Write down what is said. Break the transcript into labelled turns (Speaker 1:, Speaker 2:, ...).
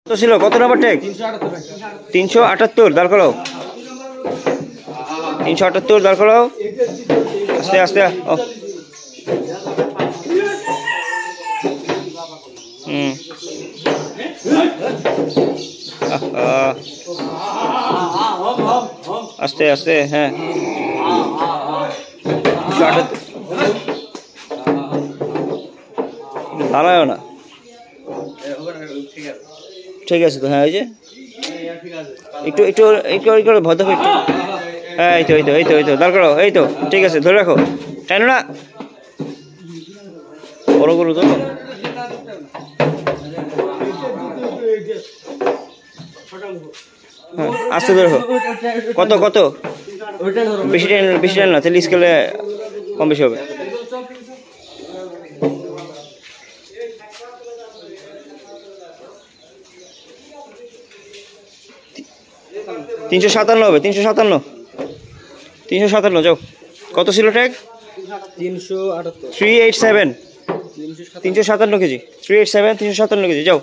Speaker 1: কত ছিল? কত নাম্বার ট্যাগ? 378। দাঁড় করো। 378 দাঁড় করো। আস্তে আস্তে। আস্তে আস্তে। হ্যাঁ, দাঁড়ায় না। ঠিক আছে তো। হ্যাঁ, এই যে একটু একটু একটু একটু ভদ্র একটু। হ্যাঁ, এই তো এই তো এই তো এই তো দাঁড় করো। এই তো ঠিক আছে, ধরে রাখো, টানো না। বড় করো তো। হ্যাঁ, আস্তে ধরে রাখো। কত কত? বেশি টাইম না, তাহলে স্কেলে কম বেশি হবে। 357 হবে। 357 যাও। কত ছিল ট্যাগ? 387 কেজি। 387 357 কেজি যাও।